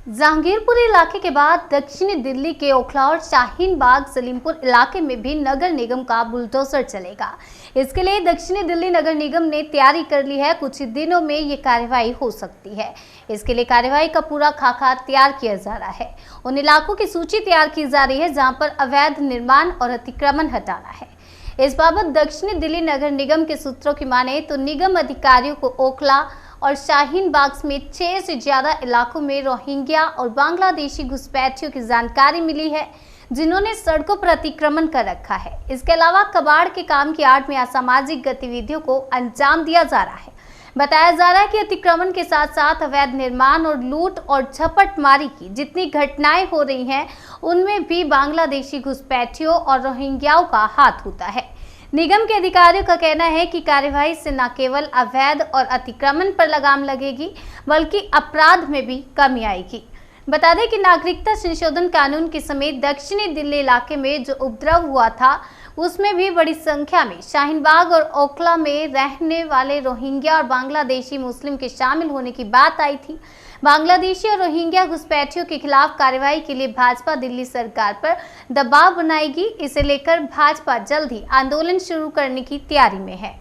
जहांगीरपुर इलाके के बाद दक्षिणी दिल्ली के ओखला और शाहीन बाग सलीमपुर इलाके में भी नगर निगम का बुलडोजर चलेगा। इसके लिए दक्षिणी दिल्ली नगर निगम ने तैयारी कर ली है। कुछ ही दिनों में ये कार्रवाई हो सकती है। इसके लिए कार्रवाई का पूरा खाका तैयार किया जा रहा है। उन इलाकों की सूची तैयार की जा रही है जहाँ पर अवैध निर्माण और अतिक्रमण हटाना है। इस बाबत दक्षिणी दिल्ली नगर निगम के सूत्रों की माने तो निगम अधिकारियों को ओखला और शाहीन बाग में 6 से ज्यादा इलाकों में रोहिंग्या और बांग्लादेशी घुसपैठियों की जानकारी मिली है, जिन्होंने सड़कों पर अतिक्रमण कर रखा है। इसके अलावा कबाड़ के काम की आड़ में असामाजिक गतिविधियों को अंजाम दिया जा रहा है। बताया जा रहा है कि अतिक्रमण के साथ साथ अवैध निर्माण और लूट और झपटमारी की जितनी घटनाएं हो रही हैं, उनमें भी बांग्लादेशी घुसपैठियों और रोहिंग्याओं का हाथ होता है। निगम के अधिकारियों का कहना है कि कार्यवाही से न केवल अवैध और अतिक्रमण पर लगाम लगेगी, बल्कि अपराध में भी कमी आएगी। बता दें कि नागरिकता संशोधन कानून के समेत दक्षिणी दिल्ली इलाके में जो उपद्रव हुआ था, उसमें भी बड़ी संख्या में शाहीन बाग और ओखला में रहने वाले रोहिंग्या और बांग्लादेशी मुस्लिम के शामिल होने की बात आई थी। बांग्लादेशी और रोहिंग्या घुसपैठियों के खिलाफ कार्रवाई के लिए भाजपा दिल्ली सरकार पर दबाव बनाएगी। इसे लेकर भाजपा जल्द ही आंदोलन शुरू करने की तैयारी में है।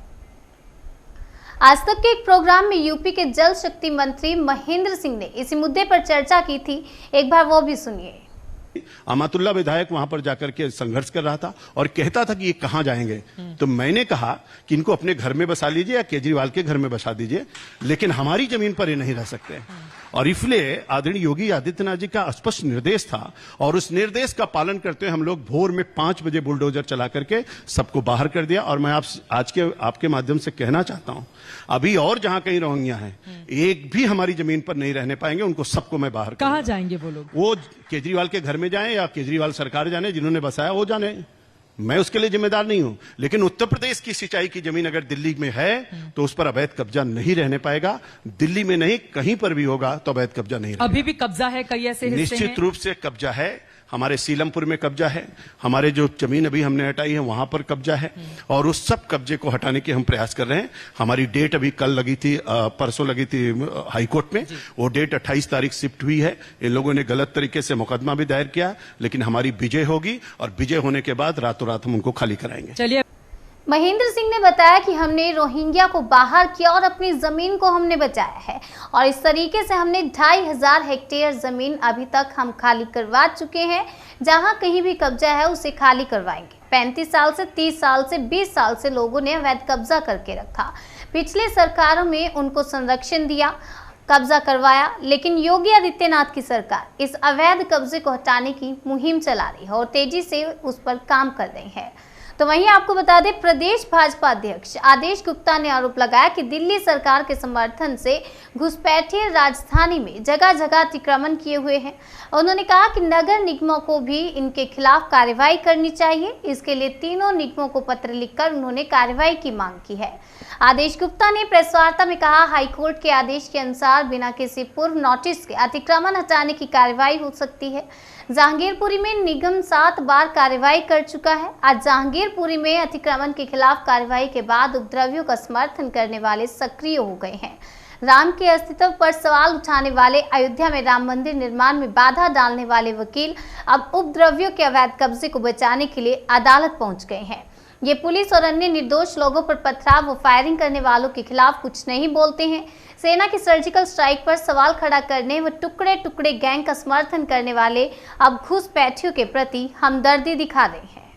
आज तक के एक प्रोग्राम में यूपी के जल शक्ति मंत्री महेंद्र सिंह ने इसी मुद्दे पर चर्चा की थी। एक बार वो भी सुनिए। अमातुल्ला विधायक वहां पर जाकर के संघर्ष कर रहा था और कहता था कि ये कहां जाएंगे। तो मैंने कहा कि इनको अपने घर में बसा लीजिए या केजरीवाल के घर में बसा दीजिए, लेकिन हमारी जमीन पर ये नहीं रह सकते। और इसलिए आदरणीय योगी आदित्यनाथ जी का स्पष्ट निर्देश था और उस निर्देश का पालन करते हुए हम लोग भोर में 5 बजे बुलडोजर चला करके सबको बाहर कर दिया। और मैं आपके माध्यम से कहना चाहता हूं, अभी और जहां कहीं रोहिंग्या हैं, एक भी हमारी जमीन पर नहीं रहने पाएंगे। उनको सबको मैं बाहर कहां जाएंगे वो लोग? वो केजरीवाल के घर में जाएं या केजरीवाल सरकार जाने, जिन्होंने बसाया वो जाने, मैं उसके लिए जिम्मेदार नहीं हूं। लेकिन उत्तर प्रदेश की सिंचाई की जमीन अगर दिल्ली में है तो उस पर अवैध कब्जा नहीं रहने पाएगा। दिल्ली में नहीं, कहीं पर भी होगा तो अवैध कब्जा नहीं रहेगा। अभी भी कब्जा है, कई ऐसे हिस्से निश्चित रूप से कब्जा है। हमारे सीलमपुर में कब्जा है, हमारे जो जमीन अभी हमने हटाई है वहां पर कब्जा है, और उस सब कब्जे को हटाने के हम प्रयास कर रहे हैं। हमारी डेट अभी कल लगी थी, परसों लगी थी हाईकोर्ट में। वो डेट 28 तारीख शिफ्ट हुई है। इन लोगों ने गलत तरीके से मुकदमा भी दायर किया, लेकिन हमारी विजय होगी और विजय होने के बाद रातों रात हम उनको खाली कराएंगे। चलिए, महेंद्र सिंह ने बताया कि हमने रोहिंग्या को बाहर किया और अपनी जमीन को हमने बचाया है, और इस तरीके से हमने 2500 हेक्टेयर जमीन अभी तक हम खाली करवा चुके हैं। जहां कहीं भी कब्जा है उसे खाली करवाएंगे। 35 साल से 30 साल से 20 साल से लोगों ने अवैध कब्जा करके रखा। पिछले सरकारों में उनको संरक्षण दिया, कब्जा करवाया, लेकिन योगी आदित्यनाथ की सरकार इस अवैध कब्जे को हटाने की मुहिम चला रही है और तेजी से उस पर काम कर रही है। तो वहीं आपको बता दें, प्रदेश भाजपा अध्यक्ष आदेश गुप्ता ने आरोप लगाया कि दिल्ली सरकार के समर्थन से घुसपैठिए राजधानी में जगह जगह अतिक्रमण किए हुए हैं। उन्होंने कहा कि नगर निगमों को भी इनके खिलाफ कार्रवाई करनी चाहिए। इसके लिए तीनों निगमों को पत्र लिखकर उन्होंने कार्रवाई की मांग की है। आदेश गुप्ता ने प्रेस वार्ता में कहा, हाईकोर्ट के आदेश के अनुसार बिना किसी पूर्व नोटिस के अतिक्रमण हटाने की कार्रवाई हो सकती है। जहांगीरपुरी में निगम 7 बार कार्रवाई कर चुका है। आज जहांगीरपुरी में अतिक्रमण के खिलाफ कार्रवाई के बाद उपद्रवियों का समर्थन करने वाले सक्रिय हो गए हैं। राम के अस्तित्व पर सवाल उठाने वाले, अयोध्या में राम मंदिर निर्माण में बाधा डालने वाले वकील अब उपद्रवियों के अवैध कब्जे को बचाने के लिए अदालत पहुंच गए हैं। ये पुलिस और अन्य निर्दोष लोगों पर पथराव व फायरिंग करने वालों के खिलाफ कुछ नहीं बोलते हैं। सेना की सर्जिकल स्ट्राइक पर सवाल खड़ा करने व टुकड़े टुकड़े गैंग का समर्थन करने वाले अब घुसपैठियों के प्रति हमदर्दी दिखा रहे हैं।